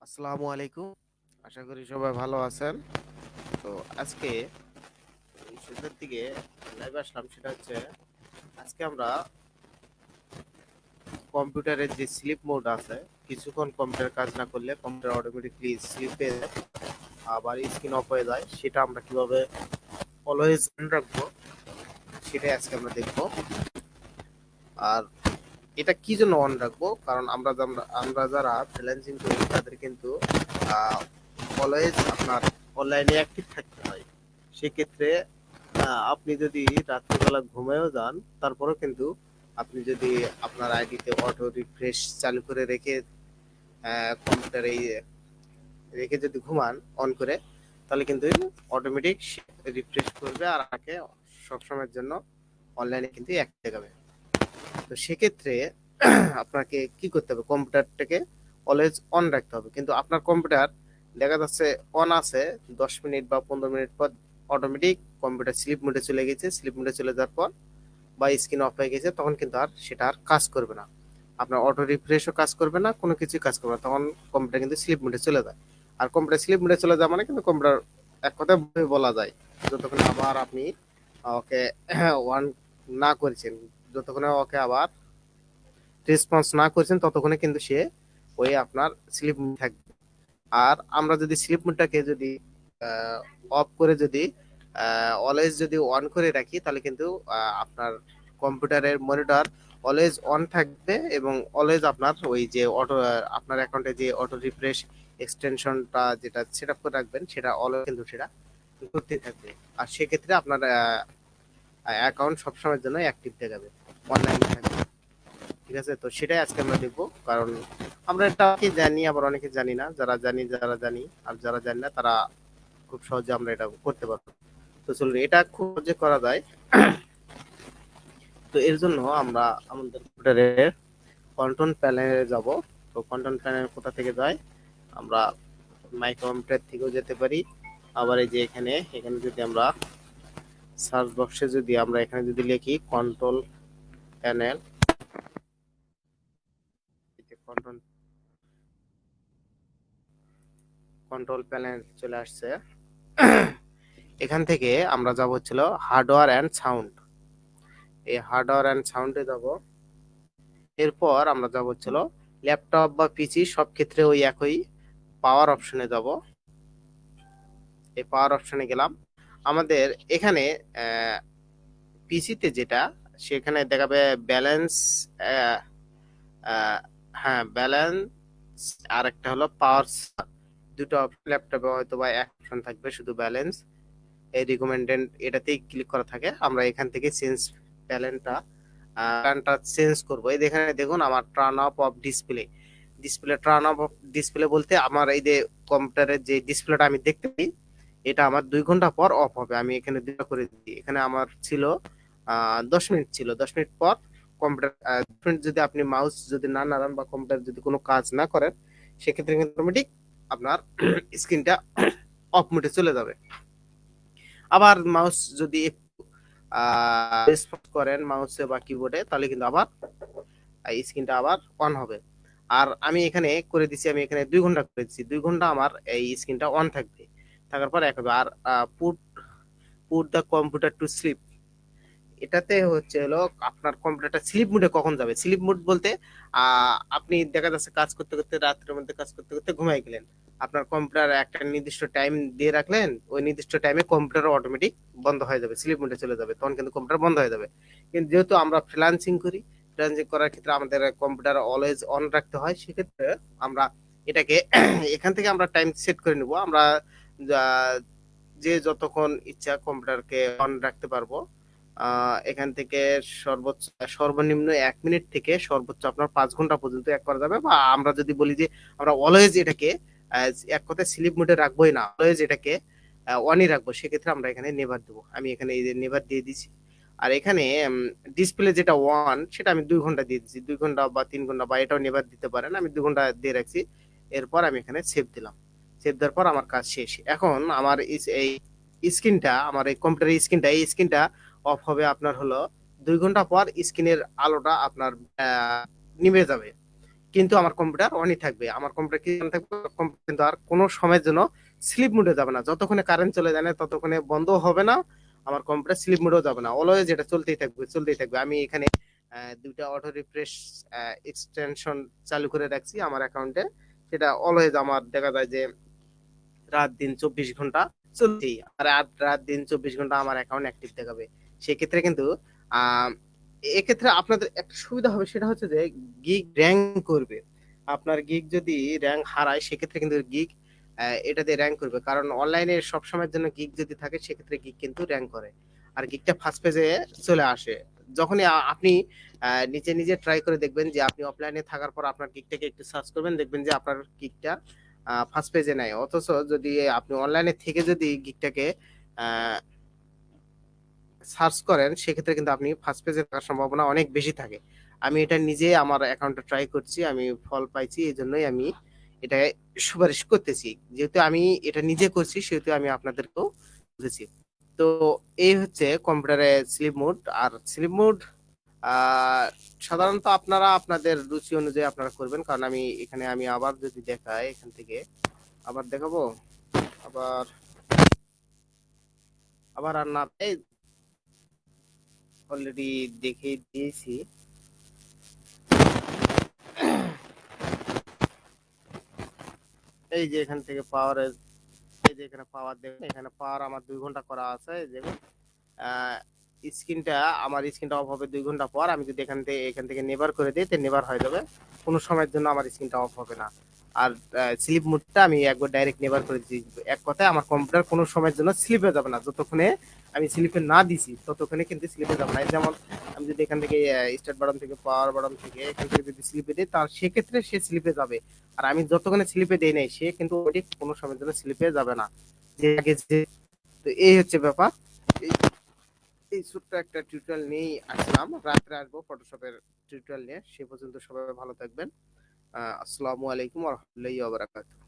আসসালামু আলাইকুম। আশা করি সবাই ভালো আছেন। তো আজকে এই শেষের দিকে লাইভে আসলাম, সেটা হচ্ছে আজকে আমরা কম্পিউটারের যে স্লিপ মোড আছে, কিছুক্ষণ কম্পিউটার কাজ না করলে কম্পিউটার অটোমেটিকলি স্লিপ পেয়ে যায়, আবার স্ক্রিন অফ হয়ে যায়। সেটা আমরা কিভাবে অলওয়েজ অন রাখবো সেটাই আজকে আমরা দেখবো। আর এটা কি জন্য অন রাখবো, কারণ আমরা যারা ফ্রিল্যান্সিং করি তাদের কিন্তু অলওয়েজ আপনার অনলাইনে অ্যাক্টিভ থাকতে হয়। সেক্ষেত্রে আপনি যদি রাত্রিবেলা ঘুমায়ও যান, তারপরেও কিন্তু আপনি যদি আপনার আইডিতে অটো রিফ্রেশ চালু করে রেখে কম্পিউটারে রেখে যদি ঘুমান অন করে, তাহলে কিন্তু অটোমেটিক রিফ্রেশ করবে আর আপনাকে সবসময়ের জন্য অনলাইনে কিন্তু অ্যাক্টিভ দেখাবে। তো সেক্ষেত্রে আপনাকে কি করতে হবে, কম্পিউটারটাকে অলওয়েজ অন রাখতে হবে। কিন্তু আপনার কম্পিউটার দেখা যাচ্ছে অন আছে, 10 মিনিট বা 15 মিনিট পর অটোমেটিক কম্পিউটার স্লিপ মোডে চলে গেছে। স্লিপ মোডে চলে যাওয়ার পর বা স্ক্রিন অফ হয়ে গেছে, তখন কিন্তু আর সেটা আর কাজ করবে না। আপনার অটো রিফ্রেশও কাজ করবে না, কোনো কিছুই কাজ করবে না, তখন কম্পিউটার কিন্তু স্লিপ মোডে চলে যায়। আর কম্পিউটার স্লিপ মোডে চলে যাওয়া মানে কিন্তু কম্পিউটার এক কথায় বলা যায় যতক্ষণ আবার আপনি ওকে অন না করেছেন, যতক্ষণে ওকে আবার রেসপন্স না করেছেন, ততক্ষণে কিন্তু সে ওই আপনার স্লিপ মোড থাকবে। আর আমরা যদি স্লিপ মোডটাকে যদি অফ করে যদি অলওয়েজ যদি অন করে রাখি, তাহলে কিন্তু আপনার কম্পিউটারের মনিটর অলওয়েজ অন থাকবে এবং অলওয়েজ আপনার ওই যে অটো আপনার অ্যাকাউন্টে যে অটো রিফ্রেশ এক্সটেনশনটা যেটা সেট আপ করে রাখবেন, সেটা অলওয়েজ কিন্তু সেটা করতে থাকবে। আর সেক্ষেত্রে আপনার অ্যাকাউন্ট সবসময়ের জন্য অ্যাক্টিভ দেখাবে, অনলাইনে থাকবে। ঠিক আছে, তো সেটাই আজকে আমরা দেখবো। কারণ আমরা এটা কি জানি, আবার অনেকে জানি না। যারা জানি আর যারা জানি না, তারা খুব সহজে আমরা এটা করতে পারবো। তো চলুন, এটা খুব সহজে করা যায়। তো এর জন্য আমরা আমাদের কম্পিউটারের কন্ট্রোল প্যানেলে যাব। তো কন্ট্রোল প্যানেল কোথা থেকে যায়, আমরা মাই কম্পিউটার থেকেও যেতে পারি। আবার এই যে এখানে এখানে যদি আমরা সার্চ বক্সে যদি আমরা এখানে যদি লিখি control panel, control control panel চলে আসছে। এখান থেকে আমরা যাব হচ্ছিল হার্ডওয়্যার অ্যান্ড সাউন্ড। এই হার্ডওয়্যার অ্যান্ড সাউন্ডে যাব। এরপর আমরা যাব হচ্ছিল ল্যাপটপ বা পিসি, সব ক্ষেত্রে ওই একই পাওয়ার অপশনে যাব। এই পাওয়ার অপশনে গেলাম। আমাদের এখানে পিসিতে যেটা, সেখানে দেখাবে ব্যালেন্স। হ্যাঁ, ব্যালেন্স। আর একটা হলো পাওয়ার। দুটো ল্যাপটপে হয়তো বা এক অপশন থাকবে শুধু ব্যালেন্স। এই রিকমেন্ডেড এটাতেই ক্লিক করা থাকে। আমরা এখান থেকে চেঞ্জ প্যালেনটা চেঞ্জ করবো। এই এখানে দেখুন আমার turn off of display. Turn off of display বলতে আমার এই যে কম্পিউটারের যে ডিসপ্লেটা আমি দেখতে পাই, এটা আমার 2 ঘন্টা পর অফ হবে। আমি এখানে দুটো করে দিই। এখানে আমার ছিল 10 মিনিট ছিল, 10 মিনিট পর কম্পিউটার 10 মিনিট যদি আপনি মাউস যদি না নাড়ান বা কম্পিউটার যদি কোনো কাজ না করেন, সেক্ষেত্রে কিন্তু অটোমেটিক আপনার স্ক্রিনটা অফ মোডে চলে যাবে। আবার মাউস যদি রেসপন্স করেন মাউসে বা কিবোর্ডে, তাহলে কিন্তু আবার স্ক্রিনটা আবার অন হবে। আর আমি এখানে করে দিচ্ছি, আমি এখানে 2 ঘন্টা করে দিচ্ছি। 2 ঘন্টা আমার এই স্ক্রিনটা অন থাকবে, থাকার পর এক হবে। আর put put the computer to sleep, এটাতে হচ্ছে হলো আপনার কম্পিউটারটা স্লিপ মোডে কখন যাবে। স্লিপ মোড বলতে আপনি দেখা যাচ্ছে কাজ করতে করতে, রাত্রের মধ্যে কাজ করতে করতে ঘুমাই গেলেন। আপনার কম্পিউটার একটা নির্দিষ্ট টাইম দিয়ে রাখলেন, ওই নির্দিষ্ট টাইমে কম্পিউটার অটোমেটিক বন্ধ হয়ে যাবে, স্লিপ মোডে চলে যাবে, তখন কিন্তু কম্পিউটার বন্ধ হয়ে যাবে। কিন্তু যেহেতু আমরা ফ্রিল্যান্সিং করি, ফ্রিল্যান্সিং করার ক্ষেত্রে আমাদের কম্পিউটার অলওয়েজ অন রাখতে হয়। সেক্ষেত্রে আমরা এটাকে এখান থেকে আমরা টাইম সেট করে নিব। আমরা যে যতক্ষণ ইচ্ছা কম্পিউটারকে অন রাখতে পারবো। এখান থেকে সর্বোচ্চ সর্বনিম্ন 1 মিনিট থেকে সর্বোচ্চ আপনার 5 ঘন্টা পর্যন্ত এক করা যাবে। বা আমরা যদি বলি যে আমরা অলওয়েজ এটাকে এক কথায় স্লিপ মোডে রাখবোই না, অলওয়েজ এটাকে অনই রাখবো, সেক্ষেত্রে আমরা এখানে নেভার দেবো। আমি এখানে এই যে নেভার দিয়ে দিছি। আর এখানে ডিসপ্লে যেটা ওয়ান, সেটা আমি 2 ঘন্টা দিয়ে দিচ্ছি। 2 ঘন্টা বা 3 ঘন্টা বা এটাও নেভার দিতে পারেন, আমি 2 ঘন্টা দিয়ে রাখছি। এরপর আমি এখানে সেভ দিলাম। সেভ দেওয়ার পর আমার কাজ শেষ। এখন আমার এই স্ক্রিনটা, আমার এই কম্পিউটারের স্ক্রিনটা, এই স্ক্রিনটা অফ হবে আপনার হলো 2 ঘন্টা পর। স্ক্রিনের আলোটা আপনার নিভে যাবে। কিন্তু আমার কম্পিউটার অনই থাকবে। আমার কম্পিউটার কি on থাকবে, কম্পিউটার কিন্তু আর কোনো সময়ের জন্য স্লিপ মোডে যাবে না। যতক্ষণে কারেন্ট চলে যায় না ততক্ষণে বন্ধ হবে না। আমার কম্পিউটার স্লিপ মোডেও যাবে না। অলওয়েজ এটা চলতেই থাকবে, চলতেই থাকবে। আমি এখানে দুইটা অটো রিফ্রেশ এক্সটেনশন চালু করে রাখছি আমার অ্যাকাউন্টে। সেটা অলওয়েজ আমার দেখা যায় যে রাত দিন 24 ঘন্টা চলছেই। আর রাত দিন 24 ঘন্টা আমার অ্যাকাউন্ট অ্যাক্টিভ দেখাবে। সেক্ষেত্রে কিন্তু আহ এক্ষেত্রে আপনাদের একটা সুবিধা হবে, সেটা হচ্ছে যে গিগ র্যাঙ্ক করবে। আপনার গিগ যদি র্যাঙ্ক হারায় সেক্ষেত্রে কিন্তু গিগ এটাতে র্যাঙ্ক করবে, কারণ অনলাইনে সবসময়ের জন্য গিগ যদি থাকে সেক্ষেত্রে গিগ কিন্তু র্যাঙ্ক করে। আর গিগটা ফার্স্ট পেজে চলে আসে যখনই আপনি নিজে নিজে ট্রাই করে দেখবেন যে আপনি অফলাইনে থাকার পর আপনার গিগটাকে একটু সার্চ করবেন, দেখবেন যে আপনার গিগটা ফার্স্ট পেজে নাই। অথচ যদি আপনি অনলাইনে থেকে যদি গিগটাকে সার্চ করেন সেক্ষেত্রে কিন্তু আপনি ফার্স্ট পেজে থাকার সম্ভাবনা অনেক বেশি থাকে। আমি এটা নিজে আমার অ্যাকাউন্টে ট্রাই করছি, আমি ফল পাইছি, এই জন্যই আমি এটা সুপারিশ করতেছি। যেহেতু আমি এটা নিজে করছি সেহেতু আমি আপনাদেরকেও বলেছি। তো এই হচ্ছে কম্পিউটারে স্লিপ মোড। আর স্লিপ মোড আহ সাধারণত আপনারা আপনাদের রুচি অনুযায়ী আপনারা করবেন, কারণ আমি এখানে আমি আবার যদি দেখাই এখান থেকে আবার দেখাবো, আবার আবার আর না, এই অলরেডি দেখে দিয়েছি। এই যে এখান থেকে পাওয়ারের, এই যে এখানে পাওয়ার দেখুন, এখানে পাওয়ার আমার 2 ঘন্টা করা আছে। এই দেখুন স্ক্রিনটা, আমার স্ক্রিনটা অফ হবে 2 ঘন্টা পর। আমি যদি এখান থেকে নেভার করে দিই তো নেভার হয়ে যাবে, কোনো সময়ের জন্য আমার স্ক্রিনটা অফ হবে না। আর স্লিপ মোডটা আমি একবার ডাইরেক্ট নেভার করে দিই। এক কথায় আমার কম্পিউটার কোনো সময়ের জন্য স্লিপে যাবে না। যতক্ষণে আমি স্লিপে না দিছি ততক্ষণে কিন্তু স্লিপে যাবে না। যেমন আমি যদি এখান থেকে স্টার্ট বাটন থেকে পাওয়ার বাটন থেকে এখান থেকে যদি স্লিপে দিই তার সেক্ষেত্রে সে স্লিপে যাবে। আর আমি যতক্ষণে স্লিপে দেই নাই সে কিন্তু ওটি কোনো সময়ের জন্য স্লিপে যাবে না। যে আগে যে, তো এই হচ্ছে ব্যাপার। এই এই ছোট্ট একটা টিউটোরিয়াল নিয়েই আসলাম। রাত্রে আসবো ফটোশপের টিউটোরিয়াল নিয়ে। সে পর্যন্ত সবাই ভালো থাকবেন। আসসালামু আলাইকুম ওয়া রাহমাতুল্লাহি ওয়া বারাকাতুহু।